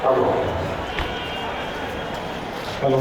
Hello hello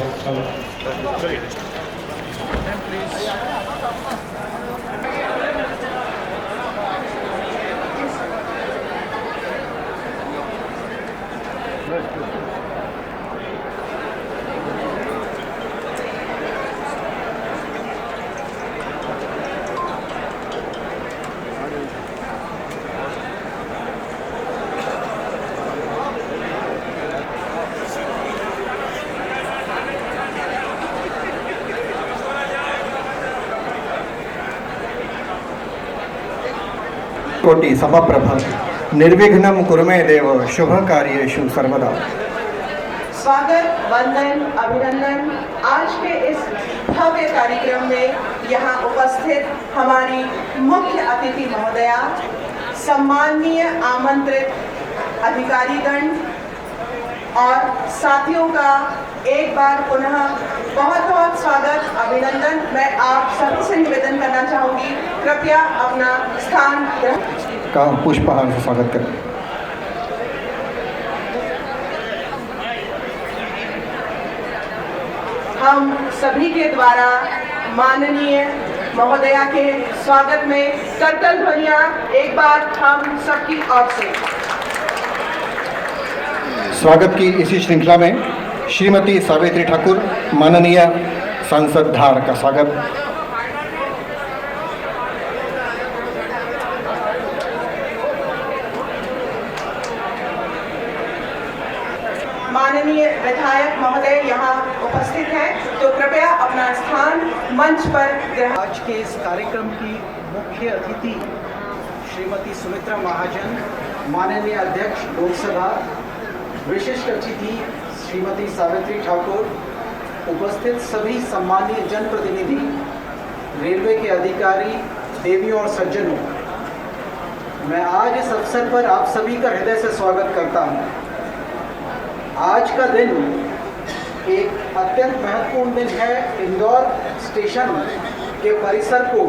कोटि समप्रभ निर्विघ्नं कुरु मे देव शुभ कार्येषु सर्वदा। स्वागत, वंदन, अभिनंदन। आज के इस भव्य कार्यक्रम में यहाँ उपस्थित हमारी मुख्य अतिथि महोदया, सम्माननीय आमंत्रित अधिकारीगण और साथियों का एक बार पुनः बहुत बहुत स्वागत, अभिनंदन। मैं आप सभी से निवेदन करना चाहूंगी, कृपया अपना स्थान का पुष्पहार से स्वागत करें। हम सभी के द्वारा माननीय महोदया के स्वागत में करतल ध्वनियां एक बार हम सबकी ओर से। स्वागत की इसी श्रृंखला में श्रीमती सावित्री ठाकुर माननीय सांसद धार का स्वागत। माननीय विधायक महोदय यहाँ उपस्थित हैं, तो कृपया अपना स्थान मंच पर ग्रहण। आज के इस कार्यक्रम की मुख्य अतिथि श्रीमती सुमित्रा महाजन, माननीय अध्यक्ष लोकसभा, विशिष्ट अतिथि श्रीमती सावित्री ठाकुर, उपस्थित सभी सम्मानीय जनप्रतिनिधि, रेलवे के अधिकारी, देवियों और सज्जनों, मैं आज इस अवसर पर आप सभी का हृदय से स्वागत करता हूँ। आज का दिन एक अत्यंत महत्वपूर्ण दिन है। इंदौर स्टेशन के परिसर को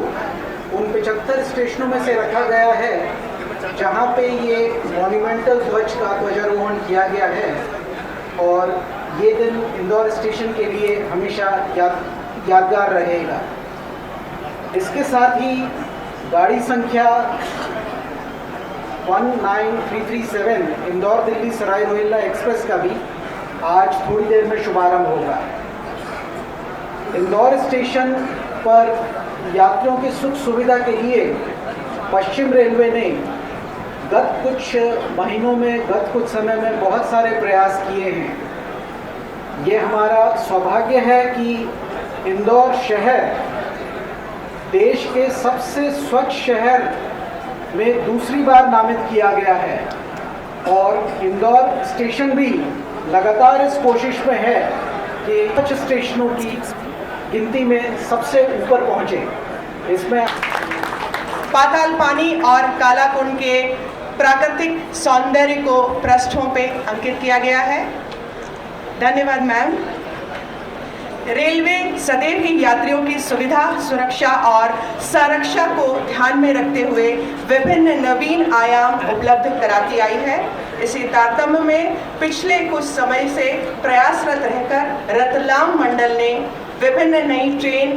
उन 75 स्टेशनों में से रखा गया है जहां पे ये मॉन्यूमेंटल ध्वज का ध्वजारोहण किया गया है, और ये दिन इंदौर स्टेशन के लिए हमेशा यादगार रहेगा। इसके साथ ही गाड़ी संख्या 19337 इंदौर दिल्ली सराय रोहिल्ला एक्सप्रेस का भी आज थोड़ी देर में शुभारंभ होगा। इंदौर स्टेशन पर यात्रियों की सुख सुविधा के लिए पश्चिम रेलवे ने गत कुछ महीनों में, गत कुछ समय में बहुत सारे प्रयास किए हैं। ये हमारा सौभाग्य है कि इंदौर शहर देश के सबसे स्वच्छ शहर में दूसरी बार नामित किया गया है, और इंदौर स्टेशन भी लगातार इस कोशिश में है कि स्वच्छ स्टेशनों की गिनती में सबसे ऊपर पहुंचे। इसमें पाताल पानी और कालाकुंड के प्राकृतिक सौंदर्य को पृष्ठों पे अंकित किया गया है। धन्यवाद मैम। रेलवे सदैव ही यात्रियों की सुविधा, सुरक्षा और संरक्षा को ध्यान में रखते हुए विभिन्न नवीन आयाम उपलब्ध कराती आई है। इसी तारतम्य में पिछले कुछ समय से प्रयासरत रहकर रतलाम मंडल ने विभिन्न नई ट्रेन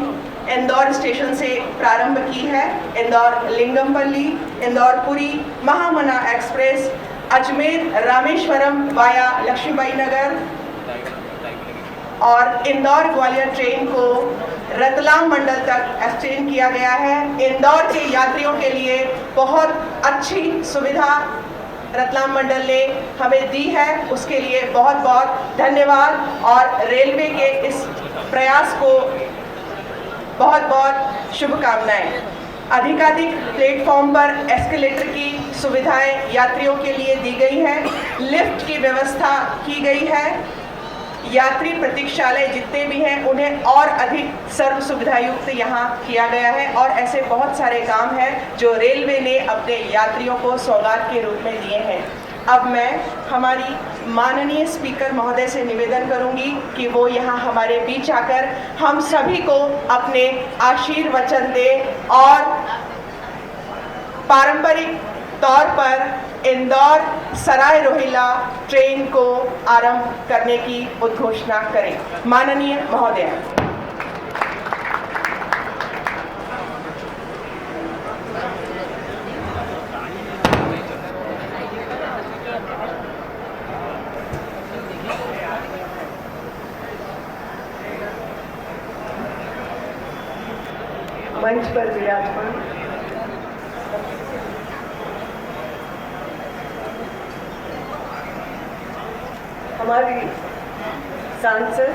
इंदौर स्टेशन से प्रारंभ की है। इंदौर लिंगमपल्ली, इंदौर पुरी महामना एक्सप्रेस, अजमेर रामेश्वरम वाया लक्ष्मीबाई नगर और इंदौर ग्वालियर ट्रेन को रतलाम मंडल तक एक्सटेंड किया गया है। इंदौर के यात्रियों के लिए बहुत अच्छी सुविधा रतलाम मंडल ने हमें दी है, उसके लिए बहुत बहुत धन्यवाद और रेलवे के इस प्रयास को बहुत बहुत शुभकामनाएं। अधिकाधिक प्लेटफॉर्म पर एस्केलेटर की सुविधाएं यात्रियों के लिए दी गई है, लिफ्ट की व्यवस्था की गई है। यात्री प्रतीक्षालय जितने भी हैं उन्हें और अधिक सर्व सुविधा युक्त यहाँ किया गया है, और ऐसे बहुत सारे काम हैं जो रेलवे ने अपने यात्रियों को सौगात के रूप में दिए हैं। अब मैं हमारी माननीय स्पीकर महोदय से निवेदन करूंगी कि वो यहाँ हमारे बीच आकर हम सभी को अपने आशीर्वचन दें और पारंपरिक तौर पर इंदौर सराय रोहिला ट्रेन को आरंभ करने की उद्घोषणा करें। माननीय महोदय। मंच पर विराजमान हमारी सांसद,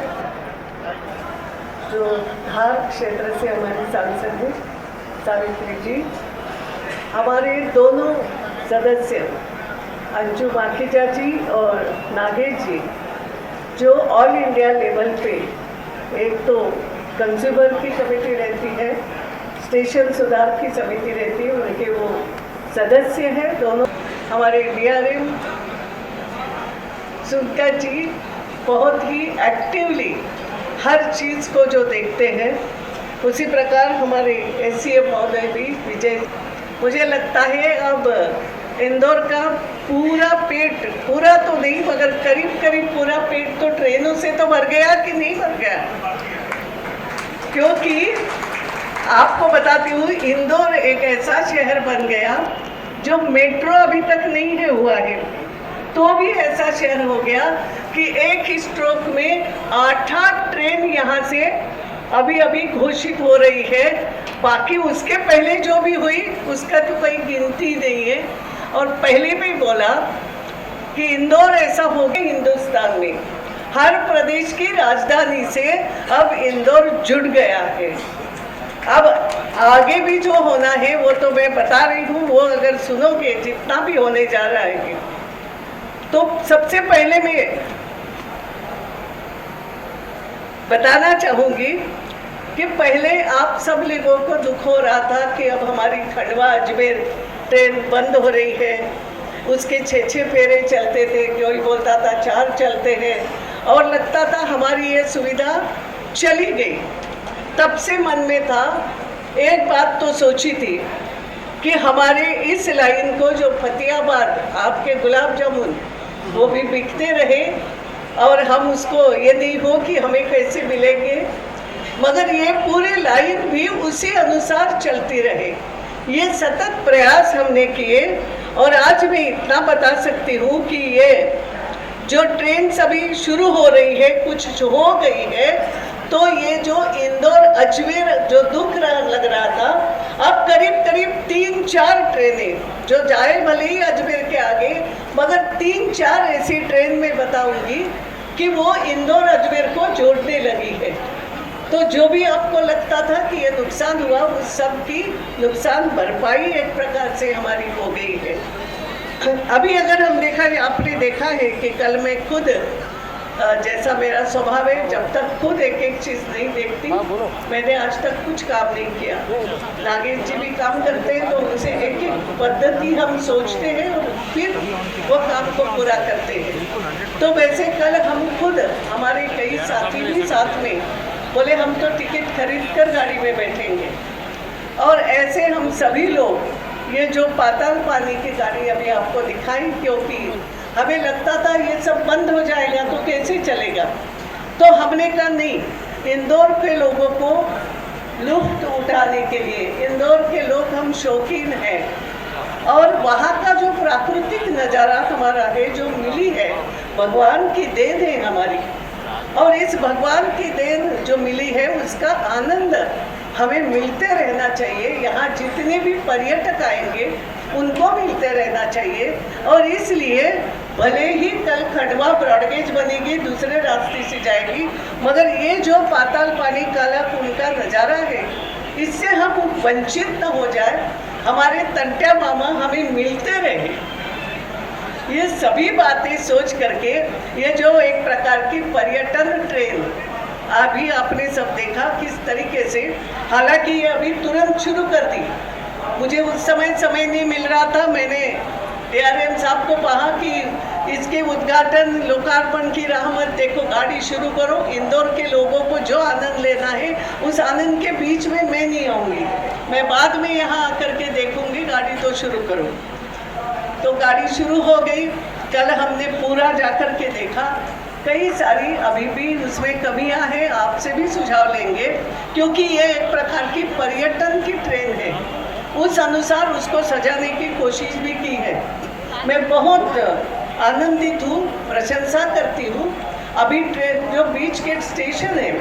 जो धार क्षेत्र से हमारी सांसद हैं सावित्री जी, हमारे दोनों सदस्य अंजू माखीजा जी और नागेश जी, जो ऑल इंडिया लेवल पे एक तो कंज्यूमर की समिति रहती है, स्टेशन सुधार की समिति रहती है, उनके वो सदस्य हैं दोनों। हमारे DRM सुनका जी बहुत ही एक्टिवली हर चीज़ को जो देखते हैं, उसी प्रकार हमारे SCM महोदय भी विजय। मुझे लगता है अब इंदौर का पूरा पेट, पूरा तो नहीं मगर करीब करीब पूरा पेट तो ट्रेनों से तो भर गया कि नहीं भर गया, क्योंकि आपको बताती हूँ इंदौर एक ऐसा शहर बन गया जो मेट्रो अभी तक नहीं है हुआ है, तो भी ऐसा शहर हो गया कि एक ही स्ट्रोक में 8 ट्रेन यहाँ से अभी अभी घोषित हो रही है। बाकी उसके पहले जो भी हुई उसका तो कोई गिनती नहीं है। और पहले भी बोला कि इंदौर ऐसा हो गया हिंदुस्तान में, हर प्रदेश की राजधानी से अब इंदौर जुड़ गया है। अब आगे भी जो होना है वो तो मैं बता रही हूँ, वो अगर सुनोगे जितना भी होने जा रहा है, तो सबसे पहले मैं बताना चाहूँगी कि पहले आप सब लोगों को दुख हो रहा था कि अब हमारी खंडवा अजमेर ट्रेन बंद हो रही है। उसके 6 फेरे चलते थे, कोई बोलता था 4 चलते हैं, और लगता था हमारी ये सुविधा चली गई। तब से मन में था, एक बात तो सोची थी कि हमारे इस लाइन को जो फतेहाबाद आपके गुलाब जामुन वो भी बिकते रहे, और हम उसको ये नहीं हो कि हमें कैसे मिलेंगे, मगर ये पूरी लाइन भी उसी अनुसार चलती रहे। ये सतत प्रयास हमने किए, और आज मैं इतना बता सकती हूँ कि ये जो ट्रेन सभी शुरू हो रही है, कुछ हो गई है, तो ये जो इंदौर अजमेर जो दुख लग रहा था, अब करीब करीब 3-4 ट्रेनें जो जाए भले ही अजमेर के आगे, मगर 3-4 ऐसी ट्रेन मैं बताऊंगी कि वो इंदौर अजमेर को जोड़ने लगी है। तो जो भी आपको लगता था कि ये नुकसान हुआ, उस सब की नुकसान भरपाई एक प्रकार से हमारी हो गई है। अभी अगर हम आपने देखा है कि कल मैं खुद, जैसा मेरा स्वभाव है, जब तक खुद एक चीज़ नहीं देखती, मैंने आज तक कुछ काम नहीं किया। नागेश जी भी काम करते हैं, तो उनसे एक पद्धति हम सोचते हैं और फिर वो काम को पूरा करते हैं। तो वैसे कल हम खुद, हमारे कई साथी भी साथ में बोले हम तो टिकट खरीद कर गाड़ी में बैठेंगे, और ऐसे हम सभी लोग ये जो पाताल पानी की गाड़ी अभी आपको दिखाई, क्योंकि हमें लगता था ये सब बंद हो जाएगा तो कैसे चलेगा, तो हमने कहा नहीं, इंदौर के लोगों को लुत्फ उठाने के लिए, इंदौर के लोग हम शौकीन हैं, और वहाँ का जो प्राकृतिक नज़ारा हमारा है, जो मिली है, भगवान की देन है हमारी, और इस भगवान की देन जो मिली है उसका आनंद हमें मिलते रहना चाहिए। यहाँ जितने भी पर्यटक आएंगे उनको मिलते रहना चाहिए, और इसलिए भले ही कल खंडवा ब्रॉडगेज बनेगी, दूसरे रास्ते से जाएगी, मगर ये जो पाताल पानी काला कुंड का नज़ारा है, इससे हम वंचित न हो जाए, हमारे तंट्या मामा हमें मिलते रहे। ये सभी बातें सोच करके ये जो एक प्रकार की पर्यटन ट्रेन अभी आपने सब देखा किस तरीके से, हालांकि ये अभी तुरंत शुरू कर दी, मुझे उस समय नहीं मिल रहा था, मैंने DRM साहब को कहा कि इसके उद्घाटन लोकार्पण की राह मत देखो, गाड़ी शुरू करो, इंदौर के लोगों को जो आनंद लेना है उस आनंद के बीच में मैं नहीं आऊँगी, मैं बाद में यहाँ आकर के देखूँगी, गाड़ी तो शुरू करो। तो गाड़ी शुरू हो गई। कल हमने पूरा जाकर के देखा, कई सारी अभी भी उसमें कमियां हैं, आपसे भी सुझाव लेंगे, क्योंकि ये एक प्रकार की पर्यटन की ट्रेन है। उस अनुसार उसको सजाने की कोशिश भी की है। मैं बहुत आनंदित हूँ, प्रशंसा करती हूँ। अभी ट्रेन जो बीच गेट स्टेशन है,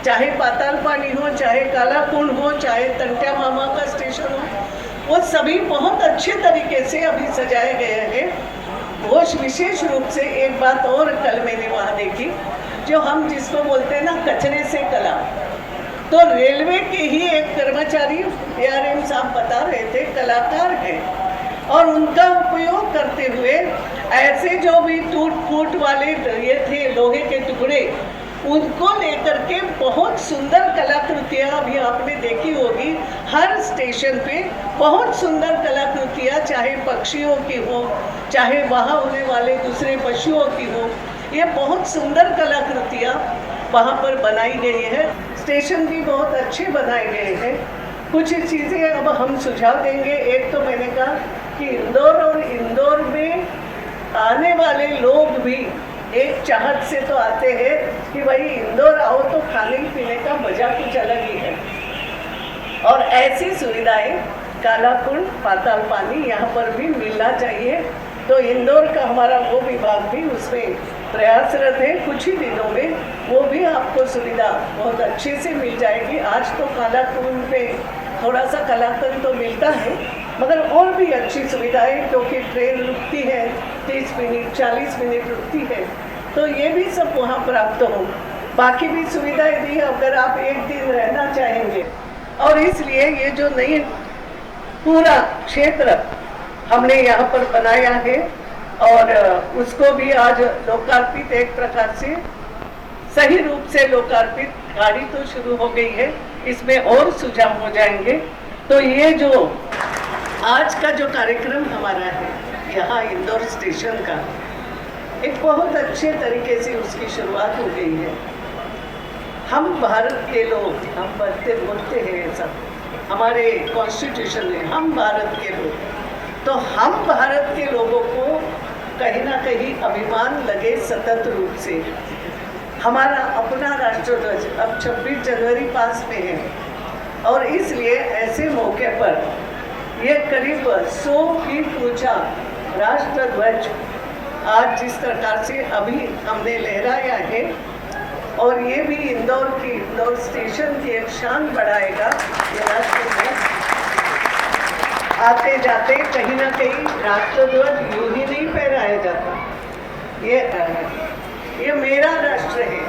चाहे पाताल पानी हो, चाहे काला कुंड हो, चाहे तंट्या मामा का स्टेशन हो, वो सभी बहुत अच्छे तरीके से अभी सजाए गए हैं। वो विशेष रूप से एक बात और कल मैंने वहाँ देखी, जो हम जिसको बोलते हैं ना कचरे से कला, तो रेलवे के ही एक कर्मचारी ARM साहब बता रहे थे, कलाकार हैं और उनका उपयोग करते हुए ऐसे जो भी टूट फूट वाले ये थे लोहे के टुकड़े, उनको लेकर के बहुत सुंदर कलाकृतियाँ अभी आपने देखी होगी। हर स्टेशन पे बहुत सुंदर कलाकृतियाँ, चाहे पक्षियों की हो, चाहे वहाँ होने वाले दूसरे पशुओं की हो, ये बहुत सुंदर कलाकृतियाँ वहाँ पर बनाई गई है। स्टेशन भी बहुत अच्छे बनाए गए हैं। कुछ चीज़ें अब हम सुझाव देंगे। एक तो मैंने कहा कि इंदौर और इंदौर में आने वाले लोग भी एक चाहत से तो आते हैं कि भाई इंदौर आओ तो खाने पीने का मजा कुछ अलग ही है, और ऐसी सुविधाएं काला कुंड, पाताल पानी यहाँ पर भी मिलना चाहिए। तो इंदौर का हमारा वो विभाग भी उसमें प्रयासरत है। कुछ ही दिनों में वो भी आपको सुविधा बहुत अच्छे से मिल जाएगी। आज तो काला कुंड पे थोड़ा सा कलाकंद तो मिलता है, मगर और भी अच्छी सुविधाएं, क्योंकि ट्रेन रुकती है 30 मिनट 40 मिनट रुकती है, तो ये भी सब वहाँ प्राप्त हो। बाकी भी सुविधाएं दी अगर आप एक दिन रहना चाहेंगे। और इसलिए ये जो नई पूरा क्षेत्र हमने यहाँ पर बनाया है और उसको भी आज लोकार्पित, एक प्रकार से सही रूप से लोकार्पित, गाड़ी तो शुरू हो गई है, इसमें और सुझाव हो जाएंगे। तो ये जो आज का जो कार्यक्रम हमारा है यहाँ इंदौर स्टेशन का, एक बहुत अच्छे तरीके से उसकी शुरुआत हो गई है। हम भारत के लोग, हम बोलते हैं ऐसा हमारे कॉन्स्टिट्यूशन में, हम भारत के लोग, तो हम भारत के लोगों को कहीं ना कहीं अभिमान लगे सतत रूप से। हमारा अपना राष्ट्रध्वज अब 26 जनवरी पास में है, और इसलिए ऐसे मौके पर ये करीब 100 फीट ऊंचा राष्ट्रध्वज आज जिस प्रकार से अभी हमने लहराया है, और ये भी इंदौर स्टेशन की एक शान बढ़ाएगा। ये राष्ट्रध्वज आते जाते कहीं ना कहीं राष्ट्रध्वज यूं ही नहीं फहराया जाता, ये मेरा राष्ट्र है,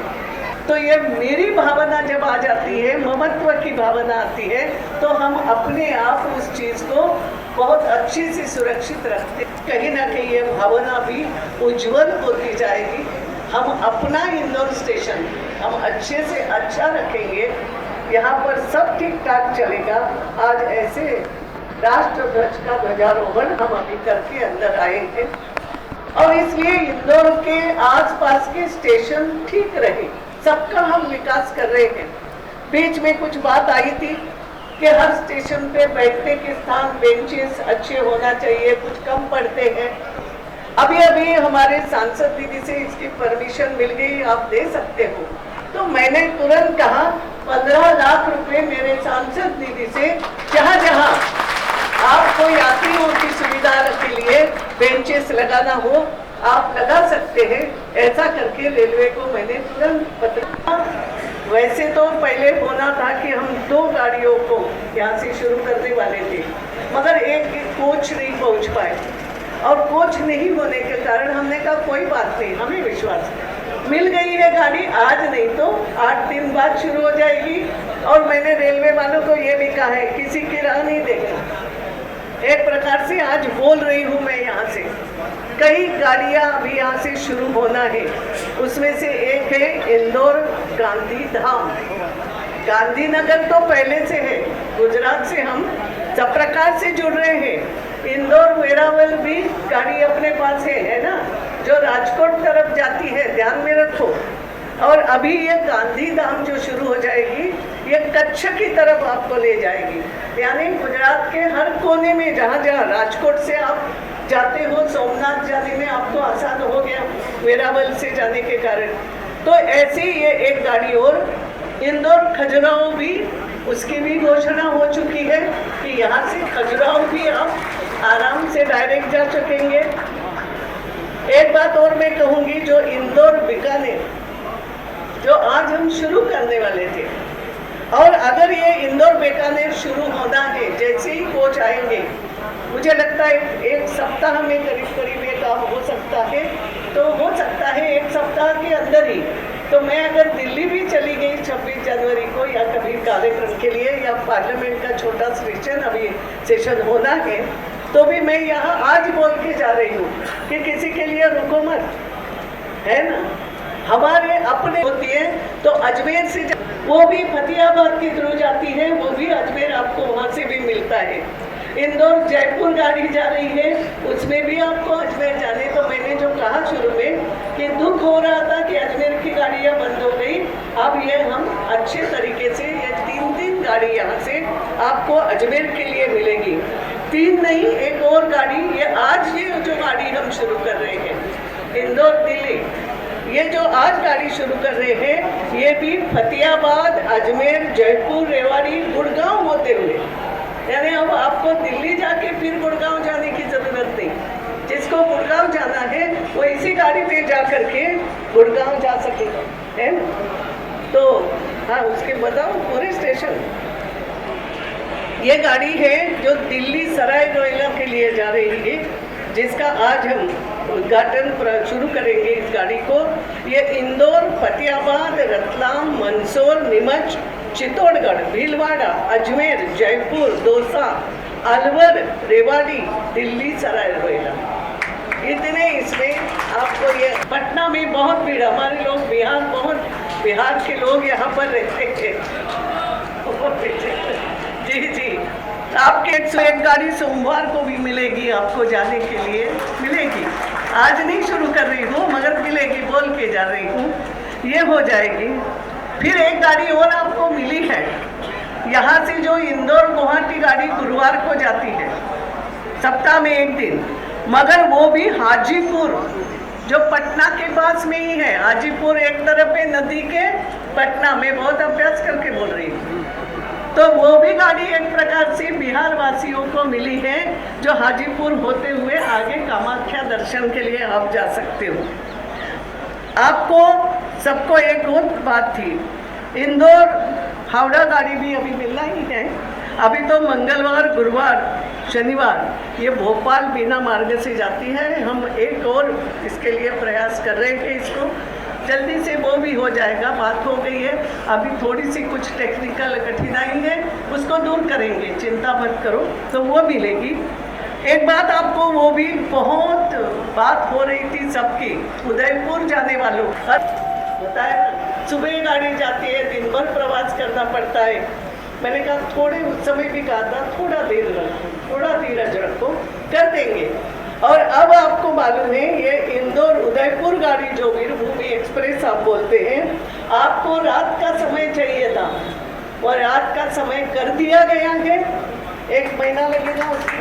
तो ये मेरी भावना जब आ जाती है, ममत्व की भावना आती है, तो हम अपने आप उस चीज़ को बहुत अच्छे से सुरक्षित रखते, कहीं ना कहीं ये भावना भी उज्जवल होती जाएगी। हम अपना इंदौर स्टेशन हम अच्छे से अच्छा रखेंगे, यहाँ पर सब ठीक ठाक चलेगा। आज ऐसे राष्ट्रध्वज का ध्वजारोहण हम अभी करके अंदर आए हैं, और इसलिए इंदौर के आसपास के स्टेशन ठीक रहे, सबका हम विकास कर रहे हैं। बीच में कुछ बात आई थी कि हर स्टेशन पे बैठने के स्थान, बेंचेस अच्छे होना चाहिए, कुछ कम पड़ते हैं। अभी हमारे सांसद दीदी से इसकी परमिशन मिल गई, आप दे सकते हो, तो मैंने तुरंत कहा 15 लाख रुपए मेरे सांसद दीदी से, जहाँ जहाँ आपको यात्रियों की सुविधा के लिए बेंचेस लगाना हो आप लगा सकते हैं। ऐसा करके रेलवे को मैंने तुरंत पत्र, वैसे तो पहले होना था कि हम 2 गाड़ियों को यहाँ से शुरू करने वाले थे, मगर एक कोच नहीं पहुँच पाए, और कोच नहीं होने के कारण हमने कहा कोई बात नहीं, हमें विश्वास है मिल गई है गाड़ी, आज नहीं तो 8 दिन बाद शुरू हो जाएगी। और मैंने रेलवे वालों को ये भी कहा है, किसी की राह नहीं देखना। एक प्रकार से आज बोल रही हूँ मैं यहाँ से, कई गाड़ियाँ अभी यहाँ से शुरू होना है, उसमें से एक है इंदौर गांधी धाम। गांधीनगर तो पहले से है, गुजरात से हम सब प्रकार से जुड़ रहे हैं। इंदौर वेरावल भी गाड़ी अपने पास है ना, जो राजकोट तरफ जाती है, ध्यान में रखो। और अभी ये गांधी धाम जो शुरू हो जाएगी, ये कच्छ की तरफ आपको ले जाएगी, यानी गुजरात के हर कोने में, जहाँ जहाँ राजकोट से आप जाते हो सोमनाथ जाने में आपको आसान हो गया वेरावल से जाने के कारण। तो ऐसे ये एक गाड़ी और इंदौर खजुराहो भी, उसकी भी घोषणा हो चुकी है कि यहाँ से खजुराहो भी आप आराम से डायरेक्ट जा सकेंगे। एक बात और मैं कहूँगी, जो इंदौर बीकानेर जो आज हम शुरू करने वाले थे, और अगर ये इंदौर बीकानेर शुरू होना है, जैसे ही कोच आएंगे, मुझे लगता है एक सप्ताह में करीब ये काम हो सकता है। तो हो सकता है एक सप्ताह के अंदर ही, तो मैं अगर दिल्ली भी चली गई 26 जनवरी को या कभी कार्यक्रम के लिए, या पार्लियामेंट का छोटा सेशन होना है, तो भी मैं यहाँ आज बोल के जा रही हूँ कि किसी के लिए रुको मत, है ना। हमारे अपने होती है तो अजमेर से वो भी फतेहाबाद के थ्रू जाती है, वो भी अजमेर आपको वहाँ से भी मिलता है। इंदौर जयपुर गाड़ी जा रही है, उसमें भी आपको अजमेर जाने। तो मैंने जो कहा शुरू में कि दुख हो रहा था कि अजमेर की गाड़ियाँ बंद हो गई, अब ये हम अच्छे तरीके से ये 3 गाड़ी यहाँ से आपको अजमेर के लिए मिलेगी। 3 नहीं, एक और गाड़ी, ये आज ये जो गाड़ी हम शुरू कर रहे हैं इंदौर दिल्ली, ये जो आज गाड़ी शुरू कर रहे हैं, ये भी फतेहाबाद, अजमेर, जयपुर, रेवाड़ी, गुड़गांव होते हुए, यानी अब आपको दिल्ली जाके फिर गुड़गांव जाने की जरूरत नहीं। जिसको गुड़गांव जाना है वो इसी गाड़ी पे जा करके गुड़गांव जा सकेगा, है ना। तो हाँ, उसके बताओ पूरे स्टेशन। ये गाड़ी है जो दिल्ली सराय रोहिला के लिए जा रही है, जिसका आज हम उद्घाटन शुरू करेंगे इस गाड़ी को। ये इंदौर, फतेहाबाद, रतलाम, मंदसौर, नीमच, चित्तौड़गढ़, भीलवाड़ा, अजमेर, जयपुर, दौसा, अलवर, रेवाड़ी, दिल्ली सराय रोहिला, इतने इसमें आपको। ये पटना में बहुत भीड़, हमारे लोग बिहार के लोग यहाँ पर रहते हैं। जी, आपके 101 गाड़ी सोमवार को भी मिलेगी, आपको जाने के लिए मिलेगी। आज नहीं शुरू कर रही हूँ, मगर मिलेगी, बोल के जा रही हूँ, ये हो जाएगी। फिर एक गाड़ी और आपको मिली है यहाँ से, जो इंदौर गुवाहाटी गाड़ी गुरुवार को जाती है, सप्ताह में 1 दिन, मगर वो भी हाजीपुर, जो पटना के पास में ही है। हाजीपुर एक तरफ है नदी के, पटना में, बहुत अभ्यास करके बोल रही हूँ। तो वो भी गाड़ी एक प्रकार से बिहार वासियों को मिली है, जो हाजीपुर होते हुए आगे कामाख्या दर्शन के लिए आप जा सकते हो। आपको सबको एक और बात थी, इंदौर हावड़ा गाड़ी भी अभी मिलना ही है। अभी तो मंगलवार, गुरुवार, शनिवार ये भोपाल बिना मार्ग से जाती है। हम एक और इसके लिए प्रयास कर रहे हैं, इसको जल्दी से वो भी हो जाएगा, बात हो गई है। अभी थोड़ी सी कुछ टेक्निकल कठिनाई है, उसको दूर करेंगे, चिंता मत करो, तो वो मिलेगी। एक बात आपको, वो भी बहुत बात हो रही थी सबकी, उदयपुर जाने वालों बताया ना, सुबह गाड़ी जाती है, दिन भर प्रवास करना पड़ता है। मैंने कहा थोड़े उस समय भी कहा था थोड़ा देर रखो, थोड़ा धीरज रखो, कर देंगे। और अब आपको मालूम है ये इंदौर उदयपुर गाड़ी जो वीरभूमि एक्सप्रेस आप बोलते हैं, आपको रात का समय चाहिए था और रात का समय कर दिया गया है। 1 महीना लगेगा उसको,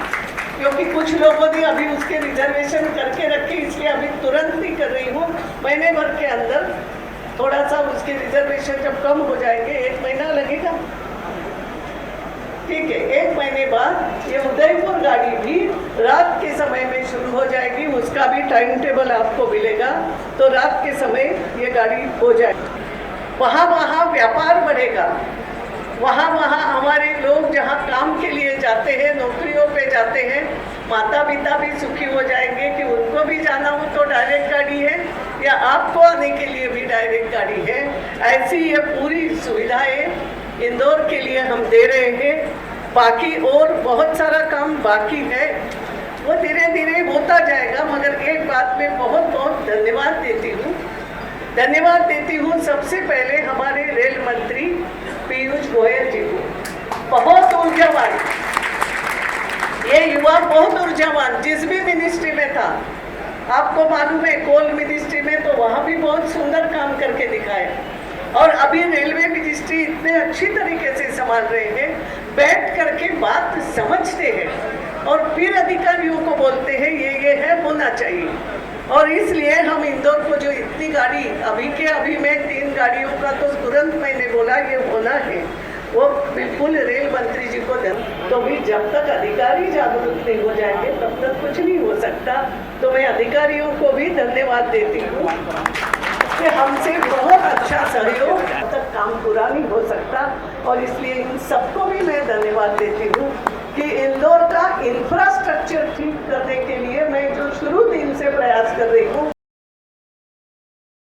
क्योंकि कुछ लोगों ने अभी उसके रिजर्वेशन करके रखे, इसलिए अभी तुरंत नहीं कर रही हूँ। महीने भर के अंदर थोड़ा सा उसके रिजर्वेशन जब कम हो जाएंगे, 1 महीना लगेगा, ठीक है। 1 महीने बाद ये उदयपुर गाड़ी भी रात के समय में शुरू हो जाएगी, उसका भी टाइम टेबल आपको मिलेगा। तो रात के समय ये गाड़ी हो जाएगी। वहाँ व्यापार बढ़ेगा, वहाँ हमारे लोग जहाँ काम के लिए जाते हैं, नौकरियों पे जाते हैं, माता पिता भी सुखी हो जाएंगे कि उनको भी जाना हो तो डायरेक्ट गाड़ी है, या आपको आने के लिए भी डायरेक्ट गाड़ी है। ऐसी ये पूरी सुविधाएं इंदौर के लिए हम दे रहे हैं। बाकी और बहुत सारा काम बाकी है, वो धीरे धीरे होता जाएगा। मगर एक बात में बहुत बहुत धन्यवाद देती हूँ सबसे पहले हमारे रेल मंत्री पीयूष गोयल जी को। बहुत ऊर्जावान, ये युवा बहुत ऊर्जावान, जिस भी मिनिस्ट्री में था, आपको मालूम है कोल मिनिस्ट्री में, तो वहाँ भी बहुत सुंदर काम करके दिखाया। और अभी रेलवे मिनिस्ट्री इतने अच्छी तरीके से संभाल रहे हैं, बैठ करके बात समझते हैं और फिर अधिकारियों को बोलते हैं ये होना चाहिए। और इसलिए हम इंदौर को जो इतनी गाड़ी अभी में 3 गाड़ियों का तो तुरंत मैंने बोला ये होना है, वो बिल्कुल रेल मंत्री जी को तो भी जब तक अधिकारी जागरूक नहीं हो जाएंगे तब तक कुछ नहीं हो सकता। तो मैं अधिकारियों को भी धन्यवाद देती हूँ कि हमसे बहुत अच्छा सहयोग, तब तक काम पूरा नहीं हो सकता। और इसलिए इन सबको भी मैं धन्यवाद देती हूँ कि इंदौर का इंफ्रास्ट्रक्चर ठीक करने के लिए